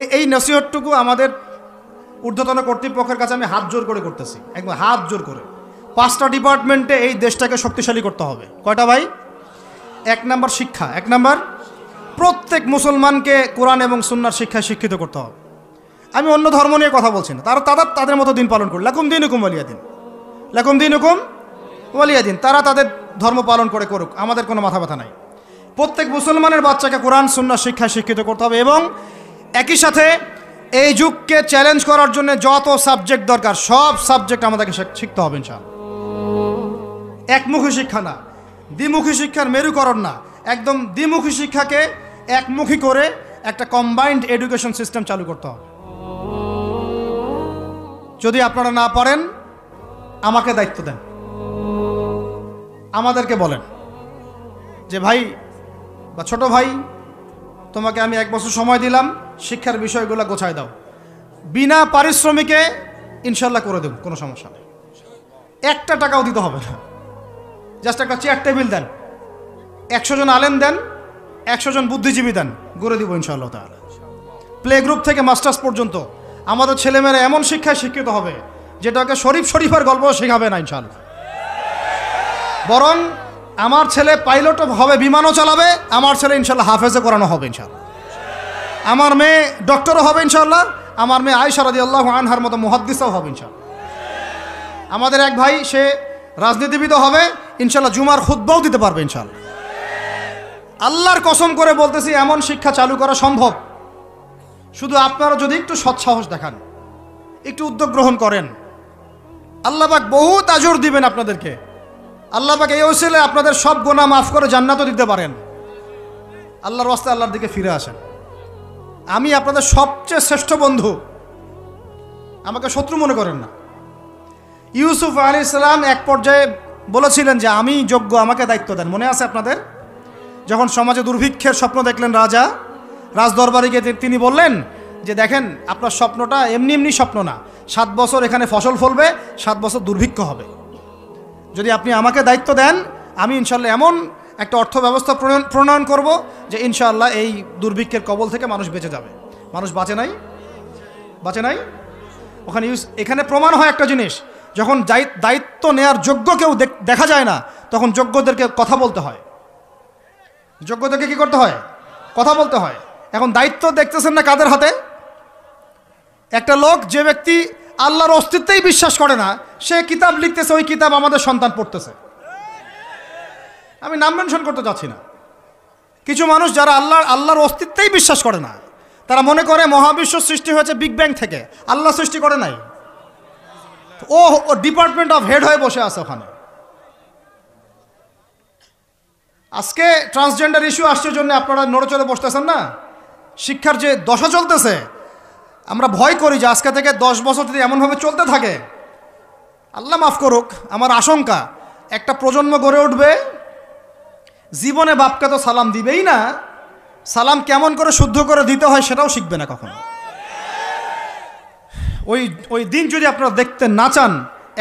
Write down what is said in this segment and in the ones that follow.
এই নসিহতটুকু আমাদের ঊর্ধ্বতন কর্তৃপক্ষের কাছে আমি হাত জোর করে করতেছি, একদম হাত জোর করে। 5টা ডিপার্টমেন্টে এই দেশটাকে শক্তিশালী করতে হবে। কয়টা ভাই? 1 নাম্বার শিক্ষা, 1 নাম্বার প্রত্যেক মুসলমানকে কোরআন এবং সুন্নাহর শিক্ষায় শিক্ষিত করতে হবে। আমি অন্য ধর্ম নিয়ে কথা বলছি না, তারা তাদের মতো দিন পালন করুক। লাকুম দীনুকুম ওয়ালিয়া দিন, লাকুম দীনুকুম ওয়ালিয়া দিন। তারা তাদের ধর্ম পালন করে করুক, আমাদের কোনো মাথা ব্যথা নাই। প্রত্যেক মুসলমানের বাচ্চাকে কোরআন সুন্নাহর শিক্ষায় শিক্ষিত করতে হবে এবং একই সাথে এই যুগকে চ্যালেঞ্জ করার জন্য যত সাবজেক্ট দরকার সব সাবজেক্ট আমাদেরকে শিখতে হবে ইনশাআল্লাহ। একমুখী শিক্ষা না, দ্বিমুখী শিক্ষার মেরুকরণ না, একদম দ্বিমুখী শিক্ষাকে একমুখী করে একটা কম্বাইন্ড এডুকেশন সিস্টেম চালু করতে হবে। যদি আপনারা না পারেন আমাকে দায়িত্ব দেন, আমাদেরকে বলেন যে ভাই বা ছোট ভাই, তোমাকে আমি 1 বছর সময় দিলাম, শিক্ষার বিষয়গুলো গোছায় দাও। বিনা পারিশ্রমিকে ইনশাল্লাহ করে দেব, কোনো সমস্যা নেই। 1 টাকাও দিতে হবে না, জাস্ট একটা চেয়ার টেবিল দেন, 100 জন আলেম দেন, 100 জন বুদ্ধিজীবী দেন, গড়ে দিব ইনশাআল্লাহ তাআলা। প্লে গ্রুপ থেকে মাস্টার্স পর্যন্ত আমাদের ছেলেমেয়েরা এমন শিক্ষায় শিক্ষিত হবে যেটাকে শরীফের গল্প শেখাবে না ইনশাআল্লাহ। বরং আমার ছেলে পাইলটও হবে, বিমানও চালাবে, আমার ছেলে ইনশাআল্লাহ হাফেজে করানো হবে ইনশাআল্লাহ। আমার মেয়ে ডক্টরও হবে ইনশাআল্লাহ, আমার মেয়ে আয়েশা রাদিয়াল্লাহু আনহার মতো মুহাদ্দিসও হবে ইনশাআল্লাহ। আমাদের এক ভাই সে রাজনীতিবিদও হবে ইনশাআল্লাহ, জুমার খুতবাও দিতে পারবে ইনশাআল্লাহ। আল্লাহর কসম করে বলতেছি, এমন শিক্ষা চালু করা সম্ভব। শুধু আপনারা যদি একটু সৎসাহস দেখান, একটু উদ্যোগ গ্রহণ করেন, আল্লাহ পাক বহুত আজর দিবেন আপনাদেরকে। আল্লাহ পাক এই ওসিলে আপনাদের সব গুনাহ মাফ করে জান্নাতও দিতে পারেন। আল্লাহর রাস্তায় আল্লাহর দিকে ফিরে আসেন। আমি আপনাদের সবচেয়ে শ্রেষ্ঠ বন্ধু, আমাকে শত্রু মনে করেন না। ইউসুফ আলাইহিস সালাম এক পর্যায়ে বলেছিলেন যে আমি যোগ্য, আমাকে দায়িত্ব দেন। মনে আছে আপনাদের? যখন সমাজে দুর্ভিক্ষের স্বপ্ন দেখলেন রাজা, রাজদরবারে গিয়ে তিনি বললেন যে দেখেন, আপনার স্বপ্নটা এমনি এমনি স্বপ্ন না, 7 বছর এখানে ফসল ফলবে, 7 বছর দুর্ভিক্ষ হবে। যদি আপনি আমাকে দায়িত্ব দেন, আমি ইনশাআল্লাহ এমন একটা অর্থ ব্যবস্থা প্রণয়ন করব যে ইনশাআল্লাহ এই দুর্ভিক্ষের কবল থেকে মানুষ বেঁচে যাবে। মানুষ বাঁচে নাই। ওখানে এখানে প্রমাণ হয় একটা জিনিস, যখন দায়িত্ব নেয়ার যোগ্য কেউ দেখা যায় না, তখন যোগ্যদেরকে কথা বলতে হয়। যোগ্যদেরকে কি করতে হয়? কথা বলতে হয়। এখন দায়িত্ব দেখতেছেন না কাদের হাতে? একটা লোক, যে ব্যক্তি আল্লাহর অস্তিত্বেই বিশ্বাস করে না, সে কিতাব লিখতেছে, ওই কিতাব আমাদের সন্তান পড়তেছে। আমি নাম মেনশন করতে যাচ্ছি না। কিছু মানুষ যারা আল্লাহর অস্তিত্বেই বিশ্বাস করে না, তারা মনে করে মহাবিশ্ব সৃষ্টি হয়েছে বিগ ব্যাং থেকে, আল্লাহ সৃষ্টি করে নাই। ও ডিপার্টমেন্ট অফ হেড হয়ে বসে আছে ওখানে। আজকে ট্রান্সজেন্ডার ইস্যু আসছে জন্য আপনারা নড়েচড়ে বসতেছেন না। শিক্ষার যে দশা চলতেছে, আমরা ভয় করি যে আজকে থেকে 10 বছর যদি এমনভাবে চলতে থাকে, আল্লাহ মাফ করুক, আমার আশঙ্কা একটা প্রজন্ম গড়ে উঠবে, জীবনে বাপকে তো সালাম দিবেই না, সালাম কেমন করে শুদ্ধ করে দিতে হয় সেটাও শিখবে না কখনো। ওই দিন যদি আপনারা দেখতে না চান,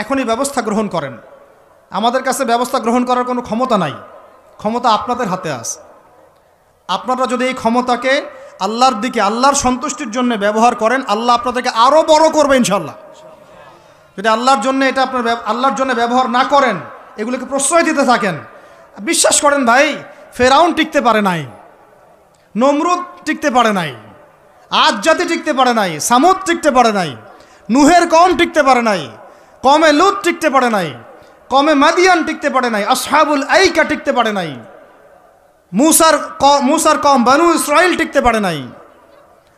এখনই ব্যবস্থা গ্রহণ করেন। আমাদের কাছে ব্যবস্থা গ্রহণ করার কোনো ক্ষমতা নাই, ক্ষমতা আপনাদের হাতে আছে। আপনারা যদি এই ক্ষমতাকে আল্লাহর দিকে, আল্লাহর সন্তুষ্টির জন্য ব্যবহার করেন, আল্লাহ আপনাদেরকে আরও বড় করবে ইনশাল্লাহ। যদি আল্লাহর জন্য এটা আপনার আল্লাহর জন্য ব্যবহার না করেন, এগুলোকে প্রশ্রয় দিতে থাকেন, বিশ্বাস করেন ভাই, ফেরাউন টিকতে পারে নাই, নমরুদ টিকতে পারে নাই, আদ জাতি টিকতে পারে নাই, সামুদ টিকতে পারে নাই, নুহের কওম টিকতে পারে নাই, কমে লুত টিকতে পারে নাই, কমে মাদিয়ান টিকতে পারে নাই, আসহাবুল আইকা টিকতে পারে নাই, মুসার কওম বানু ইসরাইল টিকতে পারে নাই।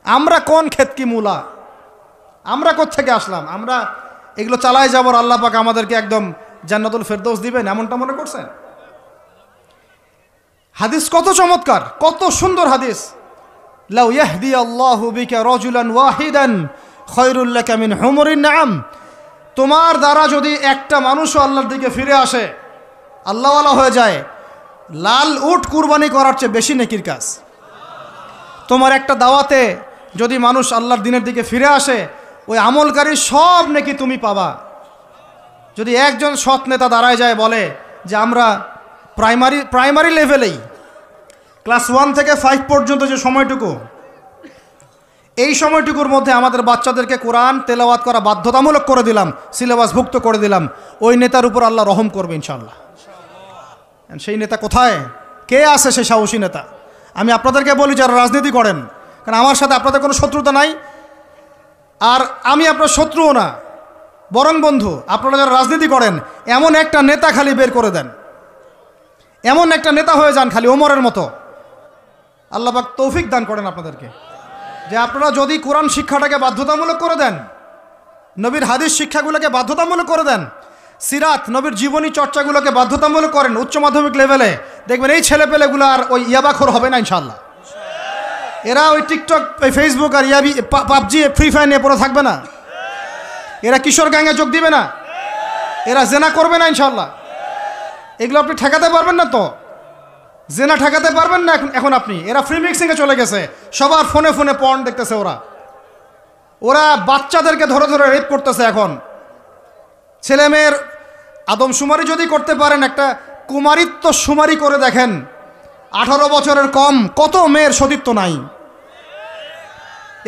আমরা কোন ক্ষেত কি মূলা? আমরা কোত্থেকে আসলাম? আমরা এগুলো চালায় যাবার আল্লাহ পাক আমাদেরকে একদম জান্নাতুল ফেরদৌস দিবেন এমনটা মনে করছেন? হাদিস কত চমৎকার, কত সুন্দর হাদিস। লাউ ইয়াহদিয়াল্লাহু বিকা রাজুলান ওয়াহিদান খায়রুল লাকা মিন হুমুরিন নাম। তোমার দ্বারা যদি একটা মানুষও আল্লাহর দিকে ফিরে আসে, আল্লাহওয়ালা হয়ে যায়, লাল উট কুরবানি করার চেয়ে বেশি নেকির কাজ। তোমার একটা দাওয়াতে যদি মানুষ আল্লাহর দিনের দিকে ফিরে আসে, ওই আমলকারী সব নেকি তুমি পাবা। যদি একজন সৎ নেতা দাঁড়ায় যায়, বলে যে আমরা প্রাইমারি লেভেলেই ক্লাস 1 থেকে 5 পর্যন্ত যে সময়টুকু, এই সময়টুকুর মধ্যে আমাদের বাচ্চাদেরকে কোরআন তেলাওয়াত করা বাধ্যতামূলক করে দিলাম, সিলেবাসভুক্ত করে দিলাম। ওই নেতার উপর আল্লাহ রহম করবে ইনশাআল্লাহ। সেই নেতা কোথায়, কে আছে সেই সাহসী নেতা? আমি আপনাদেরকে বলি যারা রাজনীতি করেন, কারণ আমার সাথে আপনাদের কোনো শত্রুতা নাই, আর আমি আপনার শত্রুও না, বরং বন্ধু। আপনারা যারা রাজনীতি করেন, এমন একটা নেতা খালি বের করে দেন, এমন একটা নেতা হয়ে যান খালি ওমরের মতো। আল্লাহ পাক তৌফিক দান করেন আপনাদেরকে, যে আপনারা যদি কোরআন শিক্ষাটাকে বাধ্যতামূলক করে দেন, নবীর হাদিস শিক্ষাগুলোকে বাধ্যতামূলক করে দেন, সিরাত নবীর জীবনী চর্চাগুলোকে বাধ্যতামূলক করেন উচ্চ মাধ্যমিক লেভেলে, দেখবেন এই ছেলেপেলেগুলো আর ওই ইয়াবাখোর হবে না ইনশাআল্লাহ। এরা ওই টিকটক, ফেসবুক আর পাবজি, ফ্রি ফায়ার নিয়ে পড়ে থাকবে না। এরা কিশোর গ্যাংয়ে যোগ দিবে না, এরা জেনা করবে না ইনশাআল্লাহ। এগুলো আপনি ঠেকাতে পারবেন না তো, জেনা ঠেকাতে পারবেন না এখন আপনি। এরা ফ্রি মিক্সিংয়ে চলে গেছে, সবার ফোনে ফোনে পর্ন দেখতেছে। ওরা বাচ্চাদেরকে ধরে ধরে রেপ করতেছে। এখন ছেলে মেয়ের আদমশুমারি যদি করতে পারেন, একটা কুমারিত্ব শুমারি করে দেখেন, 18 বছরের কম কত মেয়ের সতীত্ব নাই,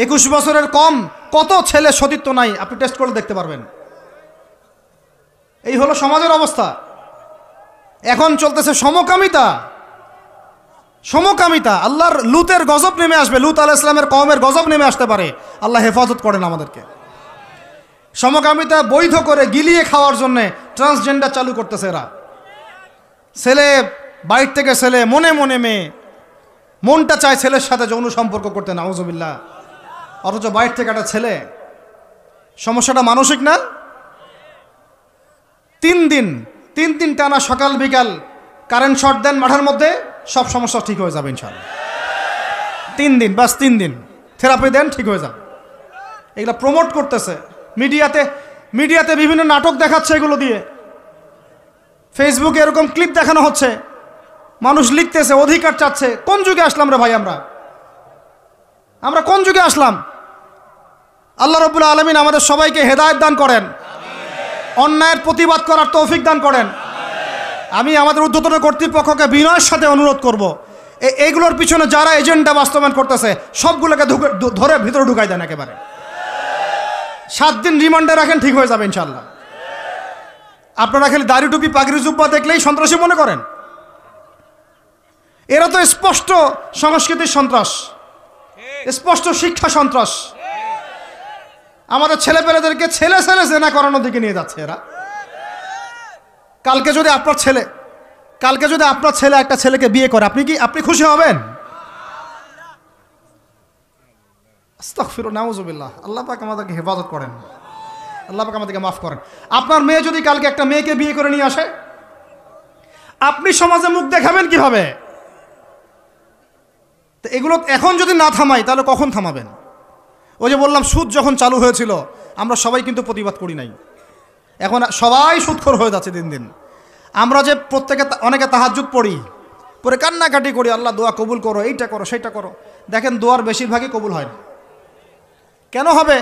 21 বছরের কম কত ছেলে সতীত্ব নাই, আপনি টেস্ট করে দেখতে পারবেন। এই হলো সমাজের অবস্থা। এখন চলতেছে সমকামিতা। সমকামিতা, আল্লাহর লুতের গজব নেমে আসবে, লুত আলাইহিস সালামের কওমের গজব নেমে আসতে পারে। আল্লাহ হেফাজত করেন আমাদেরকে। সমকামিতা বৈধ করে গিলিয়ে খাওয়ার জন্য ট্রান্সজেন্ডার চালু করতেছে এরা। ছেলে বাইর থেকে ছেলে, মনে মনে মেয়ে, মনটা চায় ছেলের সাথে যৌন সম্পর্ক করতে, নাউজুবিল্লাহ, অথচ বাইর থেকে একটা ছেলে। সমস্যাটা মানসিক না? 3 দিন টানা সকাল বিকাল কারেন্ট শর্ট দেন মাঠের মধ্যে, সব সমস্যা ঠিক হয়ে যাবে ইনশাআল্লাহ। 3 দিন, বাস 3 দিন থেরাপি দেন, ঠিক হয়ে যাবে। এগুলো প্রমোট করতেছে মিডিয়াতে বিভিন্ন নাটক দেখাচ্ছে, এগুলো দিয়ে ফেসবুকে এরকম ক্লিপ দেখানো হচ্ছে, মানুষ লিখতেছে, অধিকার চাচ্ছে। কোন যুগে আসলাম রে ভাই? আমরা কোন যুগে আসলাম? আল্লাহ রাব্বুল আলামিন আমাদের সবাইকে হেদায়েত দান করেন, অন্যায়ের প্রতিবাদ করার তৌফিক দান করেন। আমি আমাদের ঊর্ধ্বতন কর্তৃপক্ষকে বিনয়ের সাথে অনুরোধ করব, এইগুলোর পিছনে যারা এজেন্ডা বাস্তবায়ন করতেছে সবগুলোকে ধরে ভিতরে ঢুকাই দেন একেবারে। 7 দিন রিমান্ডে রাখেন, ঠিক হয়ে যাবে ইনশাআল্লাহ। আপনারা খালি দাড়ি টুপি পাগড়ি জুব্বা দেখলেই সন্ত্রাসী মনে করেন? এরা তো স্পষ্ট সংস্কৃতির সন্ত্রাস, স্পষ্ট শিক্ষা সন্ত্রাস। আমাদের ছেলেপেলেদেরকে ছেলে জেনা করানোর দিকে নিয়ে যাচ্ছে এরা। কালকে যদি আপনার ছেলে একটা ছেলেকে বিয়ে করে, আপনি খুশি হবেন? আস্তাগফিরুল্লাহ, নাউজুবিল্লাহ। আল্লাহ পাক আমাদেরকে হেফাজত করেন, আল্লাহ পাক আমাদেরকে মাফ করেন। আপনার মেয়ে যদি কালকে একটা মেয়েকে বিয়ে করে নিয়ে আসে, আপনি সমাজে মুখ দেখাবেন কিভাবে? তো এগুলো এখন যদি না থামাই, তাহলে কখন থামাবেন? ওই যে বললাম, সুদ যখন চালু হয়েছিল আমরা সবাই কিন্তু প্রতিবাদ করি নাই। এখন সবাই সুদখোর হয়ে যাচ্ছে দিন দিন। আমরা যে অনেকে তাহাজ্জুদ পড়ে কান্নাকাটি করি, আল্লাহ দোয়া কবুল করো, এইটা করো সেইটা করো। দেখেন দোয়ার বেশিরভাগই কবুল হয় না। কেন হবে?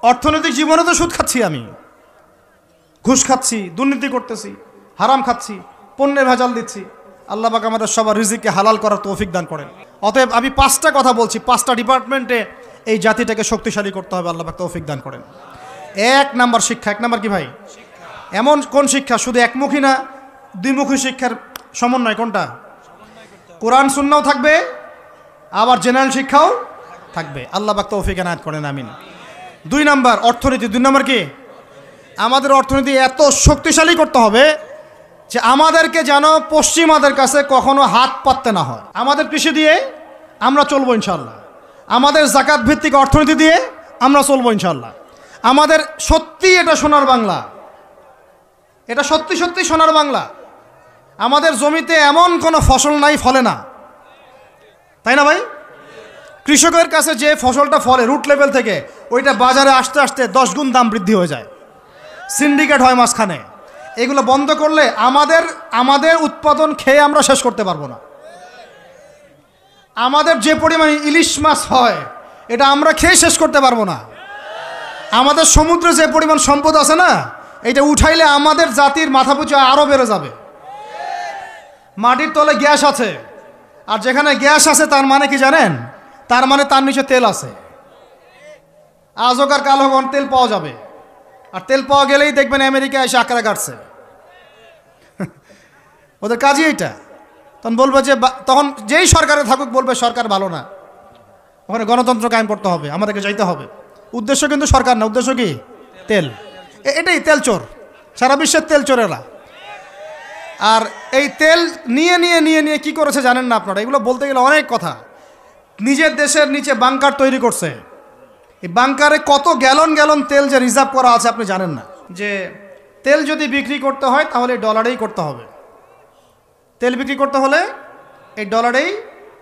অর্থনৈতিক জীবনে তো সুদ খাচ্ছি, আমি ঘুষ খাচ্ছি, দুর্নীতি করতেছি, হারাম খাচ্ছি, পণ্যের ভেজাল দিচ্ছি। আল্লাহ পাক আমাদের সবার রিজিককে হালাল করার তৌফিক দান করেন। অতএব আমি 5টা কথা বলছি, 5টা ডিপার্টমেন্টে এই জাতিটাকে শক্তিশালী করতে হবে। আল্লাহ পাক তৌফিক দান করেন। 1 নাম্বার শিক্ষা। 1 নাম্বার কি ভাই? এমন কোন শিক্ষা? শুধু একমুখী না, দ্বিমুখী শিক্ষার সমন্বয়। কোনটা? কোরআন সুন্নাহও থাকবে, আবার জেনারেল শিক্ষাও থাকবে। আল্লাহ পাক তৌফিক এনায়েত করেন, আমিন। 2 নাম্বার অর্থনীতি। 2 নাম্বার কি? আমাদের অর্থনীতি এত শক্তিশালী করতে হবে যে আমাদেরকে যেন পশ্চিমাদের কাছে কখনো হাত পাততে না হয়। আমাদের কৃষি দিয়ে আমরা চলবো ইনশাআল্লাহ, আমাদের যাকাত ভিত্তিক অর্থনীতি দিয়ে আমরা চলবো ইনশাআল্লাহ। আমাদের সত্যি এটা সোনার বাংলা, এটা সত্যি সোনার বাংলা। আমাদের জমিতে এমন কোনো ফসল নাই ফলে না, তাই না ভাই? কৃষকের কাছে যে ফসলটা ফলে রুট লেভেল থেকে, ওইটা বাজারে আসতে আসতে 10 গুণ দাম বৃদ্ধি হয়ে যায়, সিন্ডিকেট হয় মাঝখানে। এগুলো বন্ধ করলে আমাদের উৎপাদন খেয়ে আমরা শেষ করতে পারবো না। আমাদের যে পরিমাণ ইলিশ মাছ হয়, এটা আমরা খেয়ে শেষ করতে পারবো না। আমাদের সমুদ্রে যে পরিমাণ সম্পদ আছে না, এটা উঠাইলে আমাদের জাতির মাথাপিছু আরও বেড়ে যাবে। মাটির তলে গ্যাস আছে, আর যেখানে গ্যাস আছে তার মানে কি জানেন? তার মানে তার নিচে তেল আছে। আজ হোক আর কাল হোক তেল পাওয়া যাবে, আর তেল পাওয়া গেলেই দেখবেন আমেরিকা এসে আঁকড়া কাটছে। ওদের কাজই এইটা। তখন বলবে যে, তখন যেই সরকারে থাকুক বলবে সরকার ভালো না, ওখানে গণতন্ত্র কায়েম করতে হবে, আমাদেরকে যাইতে হবে। উদ্দেশ্য কিন্তু সরকার না, উদ্দেশ্য কি? তেল। এটাই তেল চোর, সারা বিশ্বের তেল চোরেরা। আর এই তেল নিয়ে নিয়ে নিয়ে নিয়ে কী করেছে জানেন না আপনারা? এগুলো বলতে গেলে অনেক কথা। নিজের দেশের নিচে বাংকার তৈরি করছে। এই বাংকারে কত গ্যালন গ্যালন তেল যে রিজার্ভ করা আছে আপনি জানেন না। যে তেল যদি বিক্রি করতে হয় তাহলে ডলারেই করতে হবে, তেল বিক্রি করতে হলে এই ডলারেই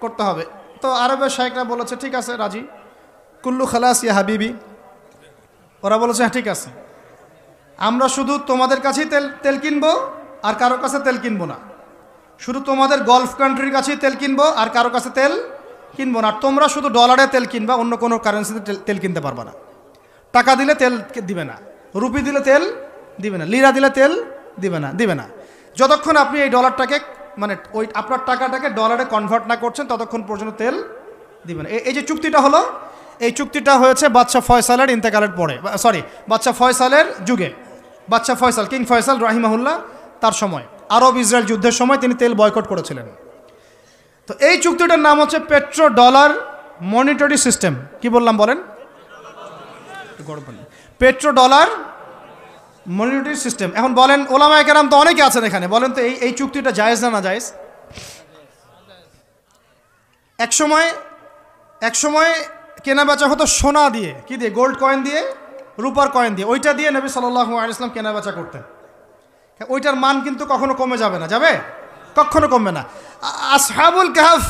করতে হবে। তো আরবের শায়েখরা বলেছে ঠিক আছে রাজি, কুল্লু খালাস ইয়া হাবিবি। ওরা বলেছে হ্যাঁ ঠিক আছে, আমরা শুধু তোমাদের কাছেই তেল কিনবো আর কারোর কাছে তেল কিনবো না। শুধু তোমাদের গলফ কান্ট্রির কাছেই তেল কিনবো আর কারোর কাছে তেল কিনবো না। আর তোমরা শুধু ডলারে তেল কিনবা, অন্য কোনো কারেন্সিতে তেল কিনতে পারবা না। টাকা দিলে তেল দিবে না, রুপি দিলে তেল দিবে না, লিরা দিলে তেল দিবে না। যতক্ষণ আপনি এই ডলারটাকে মানে ওই আপনার টাকাটাকে ডলারে কনভার্ট না করছেন ততক্ষণ পর্যন্ত তেল দিবে না। এই যে চুক্তিটা হলো, এই চুক্তিটা হয়েছে বাদশাহ ফয়সালের ইন্তেকালের পরে, বাদশাহ ফয়সালের যুগে। বাদশাহ ফয়সাল, কিং ফয়সাল রাহিমাহুল্লাহ, তার সময় আরব ইসরায়েল যুদ্ধের সময় তিনি তেল বয়কট করেছিলেন। তো এই চুক্তিটার নাম হচ্ছে পেট্রো ডলার মনিটরি সিস্টেম। কি বললাম বলেন? Petro dollar monetary system. এখন বলেন, ওলামায়ে কেরাম তো অনেকে আছেন এখানে, বলেন তো এই চুক্তিটা জায়েজ না জায়েজ? এক সময় কেনা বেচা হতো সোনা দিয়ে, কি দিয়ে? গোল্ড কয়েন দিয়ে, রূপার কয়েন দিয়ে। ওইটা দিয়ে নবী সাল্লাল্লাহু আলাইহি ওয়াসাল্লাম কেনা বেচা করতেন। ওইটার মান কিন্তু কখনো কমে যাবে না, যাবে? কখনো কমবে না। আসহাবুল কাহফ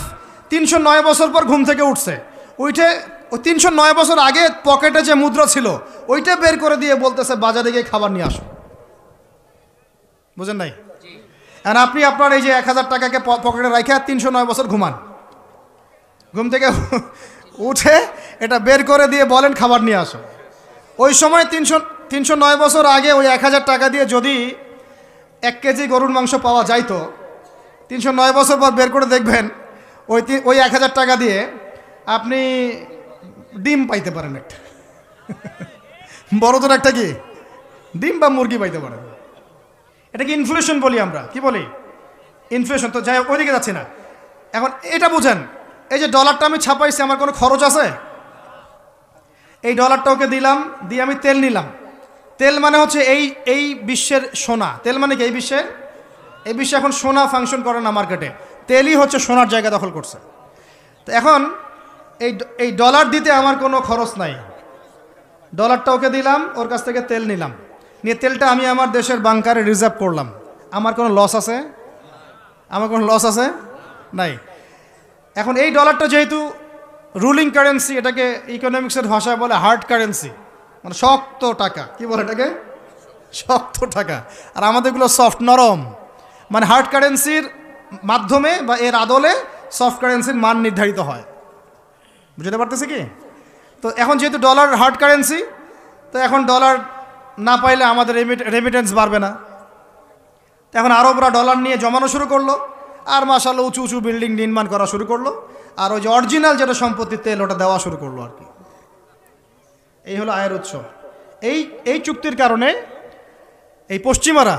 309 বছর পর ঘুম থেকে উঠছে, ওই 309 বছর আগে পকেটে যে মুদ্রা ছিল ওইটা বের করে দিয়ে বলতেছে বাজারে গিয়ে খাবার নিয়ে আসো। বুঝেন নাই? আর আপনি আপনার এই যে 1000 টাকাকে পকেটে রাখে 309 বছর ঘুমান, ঘুম থেকে উঠে এটা বের করে দিয়ে বলেন খাবার নিয়ে আসো। ওই সময় 309 বছর আগে ওই 1000 টাকা দিয়ে যদি 1 কেজি গরুর মাংস পাওয়া যাইতো, 309 বছর পর বের করে দেখবেন ওই 1000 টাকা দিয়ে আপনি ডিম পাইতে পারেন, একটা বড় তোর একটা কি ডিম বা মুরগি পাইতে পারেন। এটা কি ইনফ্লেশন বলি আমরা, কি বলি? ইনফ্লেশন। তো যাই হোক, ওইদিকে যাচ্ছি না। এখন এটা বুঝেন, এই যে ডলারটা আমি ছাপাইছি, আমার কোনো খরচ আছে? এই ডলারটা ওকে দিলাম, দিয়ে আমি তেল নিলাম। তেল মানে হচ্ছে এই বিশ্বের সোনা। তেল মানে কি? এই বিশ্বে এখন সোনা ফাংশন করে না মার্কেটে, তেলই হচ্ছে সোনার জায়গা দখল করছে। তো এখন এই ডলার দিতে আমার কোনো খরচ নাই। ডলারটা ওকে দিলাম, ওর কাছ থেকে তেল নিলাম, নিয়ে তেলটা আমি আমার দেশের বাংকারে রিজার্ভ করলাম। আমার কোনো লস আছে? আমার কোনো লস আছে? নাই। এখন এই ডলারটা যেহেতু রুলিং কারেন্সি, এটাকে ইকোনমিক্সের ভাষায় বলে হার্ড কারেন্সি, মানে শক্ত টাকা। কি বলে এটাকে? শক্ত টাকা। আর আমাদেরগুলো সফট, নরম। মানে হার্ড কারেন্সির মাধ্যমে বা এর আদলে সফট কারেন্সির মান নির্ধারিত হয়। বুঝতে পারতেছি কি? তো এখন যেহেতু ডলার হার্ড কারেন্সি, তো এখন ডলার না পাইলে আমাদের রেমিটেন্স বাড়বে না। তো এখন আরবরা ডলার নিয়ে জমানো শুরু করলো, আর মাশাআল্লাহ উঁচু উঁচু বিল্ডিং নির্মাণ করা শুরু করলো, আর ওই যে অরিজিনাল যেটা সম্পত্তি তেল ওটা দেওয়া শুরু করলো আর কি। এই হলো আয়ের উৎস। এই চুক্তির কারণে এই পশ্চিমারা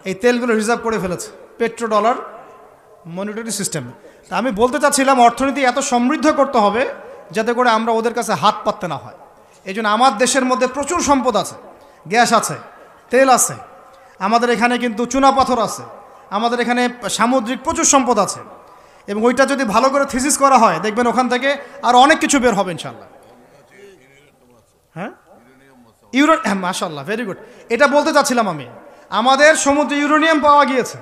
এই তেলগুলো রিজার্ভ করে ফেলেছে, পেট্রো ডলার মনিটরি সিস্টেম। তা আমি বলতে চাচ্ছিলাম, অর্থনীতি এত সমৃদ্ধ করতে হবে যাতে করে আমরা ওদের কাছে হাত পাততে না হয়। এই জন্য আমার দেশের মধ্যে প্রচুর সম্পদ আছে, গ্যাস আছে, তেল আছে, আমাদের এখানে কিন্তু চুনাপাথর আছে, আমাদের এখানে সামুদ্রিক প্রচুর সম্পদ আছে। এবং ওইটা যদি ভালো করে থিসিস করা হয় দেখবেন ওখান থেকে আরও অনেক কিছু বের হবে ইনশাল্লাহ। হ্যাঁ, মাশাআল্লাহ, ভেরি গুড। এটা বলতে চাচ্ছিলাম আমি, আমাদের সমুদ্রে ইউরেনিয়াম পাওয়া গিয়েছে।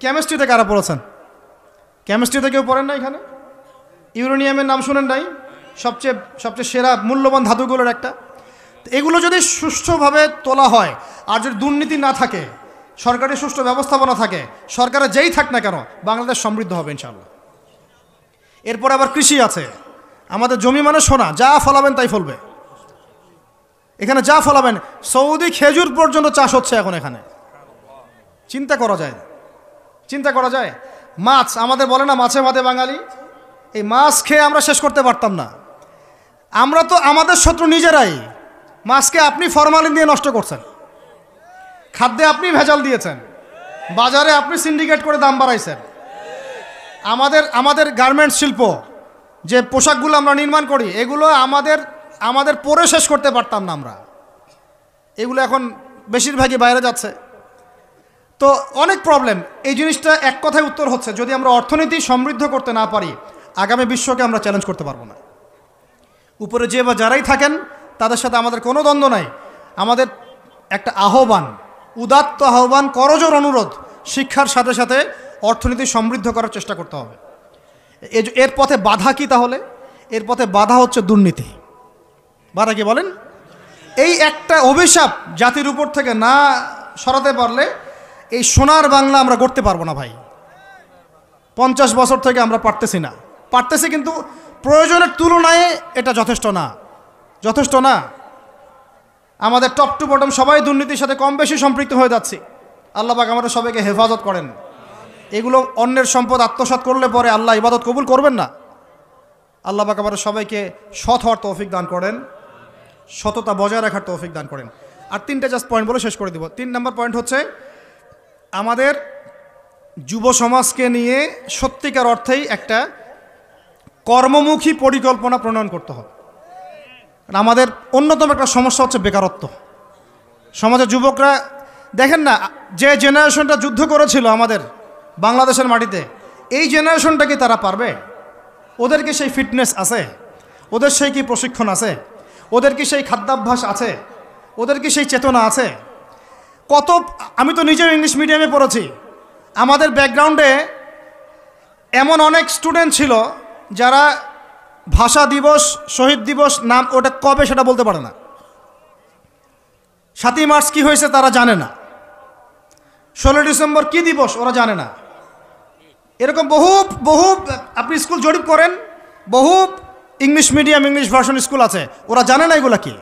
কেমিস্ট্রিতে কারা পড়েছেন? কেমিস্ট্রিতে কেউ পড়েন না এখানে? ইউরেনিয়ামের নাম শুনেন নাই? সবচেয়ে সেরা মূল্যবান ধাতুগুলোর একটা। এগুলো যদি সুষ্ঠুভাবে তোলা হয়, আর যদি দুর্নীতি না থাকে, সরকারি সুষ্ঠু ব্যবস্থাপনা থাকে, সরকারে যেই থাক না কেন, বাংলাদেশ সমৃদ্ধ হবে ইনশাআল্লাহ। এরপর আবার কৃষি আছে, আমাদের জমি মানে সোনা, যা ফলাবেন তাই ফলবে এখানে, যা ফলাবেন। সৌদি খেজুর পর্যন্ত চাষ হচ্ছে এখন এখানে। চিন্তা করা যায়। মাছ, আমাদের বলে না মাছে ভাতে বাঙালি, এই মাছ খেয়ে আমরা শেষ করতে পারতাম না। আমরা তো আমাদের শত্রু নিজেরাই। মাছকে আপনি ফরমালিন দিয়ে নষ্ট করছেন, খাদ্যে আপনি ভেজাল দিয়েছেন, বাজারে আপনি সিন্ডিকেট করে দাম বাড়াইছেন। আমাদের গার্মেন্টস শিল্প, যে পোশাকগুলো আমরা নির্মাণ করি, এগুলো আমাদের পরে শেষ করতে পারতাম না আমরা। এগুলো এখন বেশিরভাগই বাইরে যাচ্ছে। তো অনেক প্রবলেম। এই জিনিসটা এক কথায় উত্তর হচ্ছে, যদি আমরা অর্থনীতি সমৃদ্ধ করতে না পারি, আগামী বিশ্বকে আমরা চ্যালেঞ্জ করতে পারবো না। উপরে যে বা যারাই থাকেন তাদের সাথে আমাদের কোনো দ্বন্দ্ব নাই। আমাদের একটা আহ্বান, উদাত্ত আহ্বান, করজোর অনুরোধ, শিক্ষার সাথে সাথে অর্থনীতি সমৃদ্ধ করার চেষ্টা করতে হবে। এর পথে বাধা কি তাহলে? এর পথে বাধা হচ্ছে দুর্নীতি। বাধা কি বলেন? এই একটা অভিশাপ জাতির উপর থেকে না সরাতে পারলে এই সোনার বাংলা আমরা গড়তে পারবো না ভাই। 50 বছর থেকে আমরা পারতেছি, কিন্তু প্রয়োজনের তুলনায় এটা যথেষ্ট না। আমাদের টপ টু বটম সবাই দুর্নীতির সাথে কম বেশি সম্পৃক্ত হয়ে যাচ্ছে। আল্লাহ পাক আমাদের সবাইকে হেফাজত করেন। এগুলো অন্যের সম্পদ আত্মসাৎ করলে পরে আল্লাহ ইবাদত কবুল করবেন না। আল্লাহ পাক আমাদের সবাইকে সৎ হওয়ার তৌফিক দান করেন, সততা বজায় রাখার তৌফিক দান করেন। আর 3টা জাস্ট পয়েন্ট বলে শেষ করে দিব। 3 নম্বর পয়েন্ট হচ্ছে, আমাদের যুব সমাজকে নিয়ে সত্যিকার অর্থেই একটা কর্মমুখী পরিকল্পনা প্রণয়ন করতে হবে। আমাদের অন্যতম একটা সমস্যা হচ্ছে বেকারত্ব। সমাজের যুবকরা দেখেন না, যে জেনারেশনটা যুদ্ধ করেছিল আমাদের বাংলাদেশের মাটিতে, এই জেনারেশনটা কি তারা পারবে? ওদের কি সেই ফিটনেস আছে? ওদের সেই কি প্রশিক্ষণ আছে? ওদের কি সেই খাদ্যাভ্যাস আছে? ওদের কি সেই চেতনা আছে? আমি তো নিজেও ইংলিশ মিডিয়ামে পড়েছি। আমাদের ব্যাকগ্রাউন্ডে এমন অনেক স্টুডেন্ট ছিল যারা ভাষা দিবস, শহীদ দিবস নাম ওটা কবে সেটা বলতে পারে না। 7ই মার্চ কি হয়েছে তারা জানে না। 16 ডিসেম্বর কি দিবস ওরা জানে না। এরকম বহু আপনি স্কুল জরিপ করেন, বহু English medium, English version school আছে, ওরা জানে না এগুলা কি।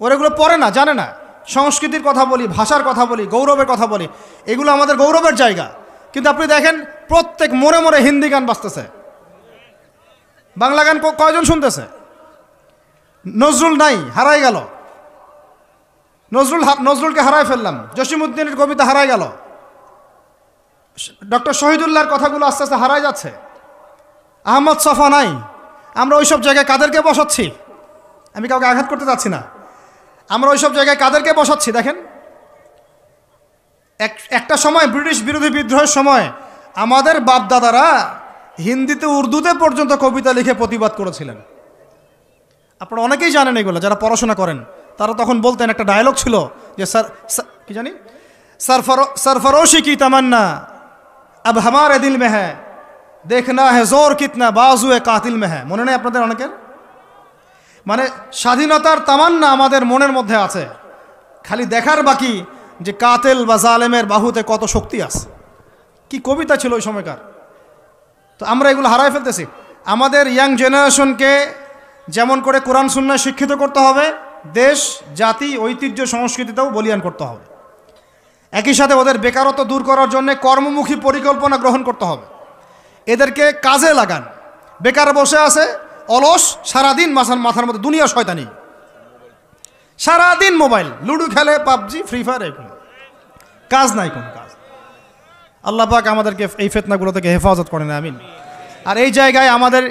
ওরা এগুলো পড়ে না, জানে না। সংস্কৃতির কথা বলি, ভাষার কথা বলি, গৌরবের কথা বলি, এগুলো আমাদের গৌরবের জায়গা। কিন্তু আপনি দেখেন প্রত্যেক মোড়ে মোড়ে হিন্দি গান বাজতেছে, বাংলা গান কয়জন শুনতেছে? নজরুল নাই, হারাই গেল। নজরুলকে হারাই ফেললাম, জসিমউদ্দিনের কবিতা হারাই গেল, ডক্টর শহীদুল্লাহর কথাগুলো আস্তে আস্তে হারাই যাচ্ছে। আহমদ সফা নাই। আমরা ওইসব জায়গায় কাদেরকে বসাচ্ছি? আমি কাউকে আঘাত করতে চাচ্ছি না। আমরা ওইসব জায়গায় কাদেরকে বসাচ্ছি দেখেন। একটা সময় ব্রিটিশ বিরোধী বিদ্রোহের সময় আমাদের বাপদাদারা হিন্দিতে, উর্দুতে পর্যন্ত কবিতা লিখে প্রতিবাদ করেছিলেন। আপনারা অনেকেই জানেন এগুলো, যারা পড়াশোনা করেন তারা তখন বলতেন, একটা ডায়লগ ছিল যে কি জানি, सरफरोशी की तमन्ना अब हमारे दिल में है, देखना है जोर कितना बाजुए कातिल में है। মনে নেই আপনাদের অনেকের? মানে স্বাধীনতার তামান্না আমাদের মনের মধ্যে আছে, খালি দেখার বাকি যে কাতিল বা জালেমের বাহুতে কত শক্তি আছে। কি কবিতা ছিল ওই সময়কার। তো আমরা এগুলো হারাই ফেলতেছি। আমাদের ইয়াং জেনারেশনকে যেমন করে কোরআন সুন্নাহ শিক্ষিত করতে হবে, দেশ, জাতি, ঐতিহ্য, সংস্কৃতিতেও বলিয়ান করতে হবে। একই সাথে ওদের বেকারত্ব দূর করার জন্য কর্মমুখী পরিকল্পনা গ্রহণ করতে হবে। এদেরকে কাজে লাগান। বেকার বসে আছে, অলস, সারাদিন মাথার মধ্যে দুনিয়া শয়তানি, সারাদিন মোবাইল, লুডো খেলে, পাবজি, ফ্রি ফায়ার, এগুলো কাজ নাই, কোনো কাজ। আল্লাহ পাক আমাদেরকে এই ফিতনাগুলো থেকে হেফাজত করেন, আমিন। আর এই জায়গায় আমাদের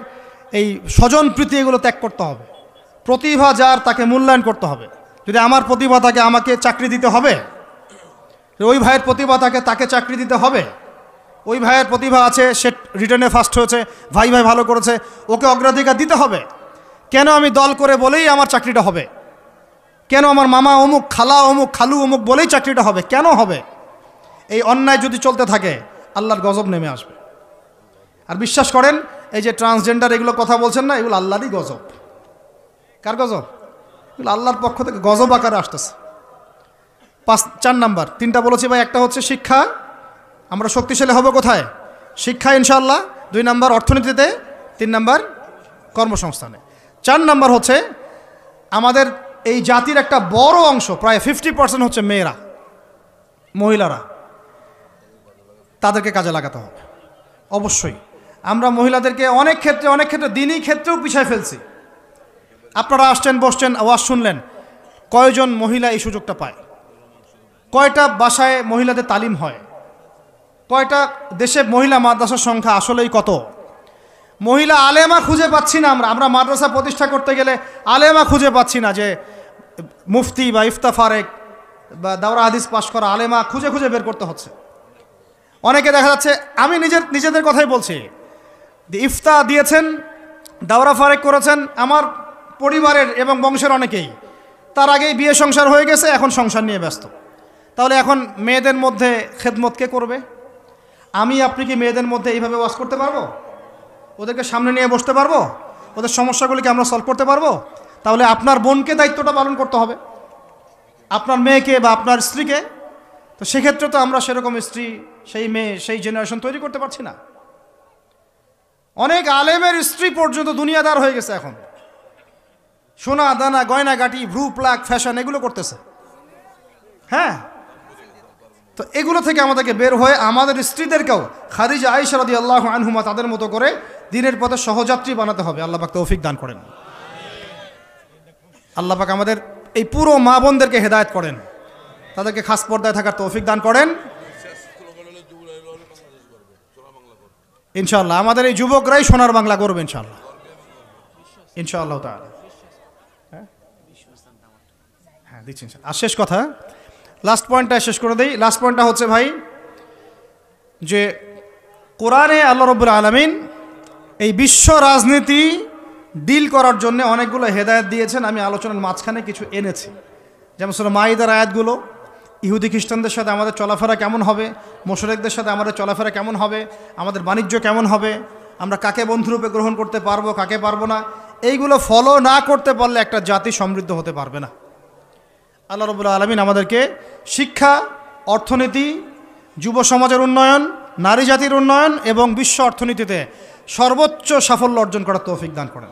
এই স্বজন প্রীতি এগুলো ত্যাগ করতে হবে। প্রতিভা যার তাকে মূল্যায়ন করতে হবে। যদি আমার প্রতিভা থাকে আমাকে চাকরি দিতে হবে, ওই ভাইয়ের প্রতিভা থাকে তাকে চাকরি দিতে হবে। ওই ভাইয়ের প্রতিভা আছে, সে রিটার্নে ফার্স্ট হয়েছে, ভাই ভালো করেছে, ওকে অগ্রাধিকার দিতে হবে। কেন আমি দল করে বলেই আমার চাকরিটা হবে? কেন আমার মামা অমুক, খালা অমুক, খালু অমুক বলেই চাকরিটা হবে? কেন হবে? এই অন্যায় যদি চলতে থাকে আল্লাহর গজব নেমে আসবে। আর বিশ্বাস করেন, এই যে ট্রান্সজেন্ডার এগুলো কথা বলছেন না, এগুলো আল্লাহরই গজব। কার গজব? এগুলো আল্লাহর পক্ষ থেকে গজব আকারে আসতেছে। 4 নাম্বার, 3টা বলেছি ভাই। একটা হচ্ছে শিক্ষা, আমরা শক্তিশালী হব কোথায়? শিক্ষা ইনশাআল্লাহ। 2 নাম্বার অর্থনীতিতে, 3 নাম্বার কর্মসংস্থানে। 4 নাম্বার হচ্ছে আমাদের এই জাতির একটা বড় অংশ, প্রায় 50% হচ্ছে মেয়েরা, মহিলারা। তাদেরকে কাজে লাগাতে হবে অবশ্যই। আমরা মহিলাদেরকে অনেক ক্ষেত্রে দিনই ক্ষেত্রেও পিছায় ফেলছি। আপনারা আসছেন, বসছেন, আওয়াজ শুনলেন, কয়জন মহিলা এই সুযোগটা পায়? কয়টা বাসায় মহিলাদের তালিম হয়? কয়টা দেশে মহিলা মাদ্রাসার সংখ্যা আসলেই কত? মহিলা আলেমা খুঁজে পাচ্ছি না আমরা মাদ্রাসা প্রতিষ্ঠা করতে গেলে আলেমা খুঁজে পাচ্ছি না, যে মুফতি বা ইফতা ফারেক বা দাওরা হাদিস পাশ করা আলেমা খুঁজে খুঁজে বের করতে হচ্ছে। অনেকে দেখা যাচ্ছে, আমি নিজেদের কথাই বলছি, ইফতা দিয়েছেন, দাওরা ফারেক করেছেন আমার পরিবারের এবং বংশের অনেকেই, তার আগেই বিয়ে সংসার হয়ে গেছে, এখন সংসার নিয়ে ব্যস্ত। তাহলে এখন মেয়েদের মধ্যে খেদমত কে করবে? আমি আপনি কি মেয়েদের মধ্যে এইভাবে ওয়াজ করতে পারবো? ওদেরকে সামনে নিয়ে বসতে পারবো? ওদের সমস্যাগুলিকে আমরা সলভ করতে পারবো? তাহলে আপনার বোনকে দায়িত্বটা পালন করতে হবে, আপনার মেয়েকে বা আপনার স্ত্রীকে। তো সেক্ষেত্রে তো আমরা সেরকম স্ত্রী, সেই মেয়ে, সেই জেনারেশন তৈরি করতে পারছি না। অনেক আলেমের স্ত্রী পর্যন্ত দুনিয়াদার হয়ে গেছে এখন, সোনা দানা গয়নাগাটি ভ্রু প্লাক ফ্যাশন এগুলো করতেছে। হ্যাঁ, তো এগুলো থেকে আমাদেরকে বের হয়ে আমাদের স্ত্রীদেরকেও খাদিজা আয়েশা রাদিয়াল্লাহু আনহুমা তাদের মতো করে দ্বীনের পথে সহযাত্রী বানাতে হবে। আল্লাহ পাক তৌফিক দান করেন। আল্লাহ পাক আমাদের এই পুরো মা বোনদেরকে হেদায়েত করেন, তাদেরকে খাস পর্দায় থাকার তৌফিক দান করেন ইনশাআল্লাহ। আমাদের এই যুবকরাই সোনার বাংলা গড়বে ইনশাআল্লাহ, ইনশাআল্লাহ তাআলা। হ্যাঁ দিচ্ছি। আর শেষ কথা, লাস্ট পয়েন্টটা শেষ করে দেই। লাস্ট পয়েন্টটা হচ্ছে ভাই, যে কোরআনে আল্লাহ রাব্বুল আলামিন এই বিশ্ব রাজনীতি ডিল করার জন্য অনেকগুলো হেদায়েত দিয়েছেন। আমি আলোচনার মাঝখানে কিছু এনেছি, যেমন সূরা মাইদার আয়াতগুলো, ইহুদি খ্রিস্টানদের সাথে আমাদের চলাফেরা কেমন হবে, মুশরিকদের সাথে আমাদের চলাফেরা কেমন হবে, আমাদের বাণিজ্য কেমন হবে, আমরা কাকে বন্ধুরূপে গ্রহণ করতে পারবো, কাকে পারবো না, এইগুলো ফলো না করতে পারলে একটা জাতি সমৃদ্ধ হতে পারবে না। আল্লাহ রাব্বুল আলামিন আমাদেরকে শিক্ষা, অর্থনীতি, যুব সমাজের উন্নয়ন, নারী জাতির উন্নয়ন এবং বিশ্ব অর্থনীতিতে সর্বোচ্চ সাফল্য অর্জন করার তৌফিক দান করেন।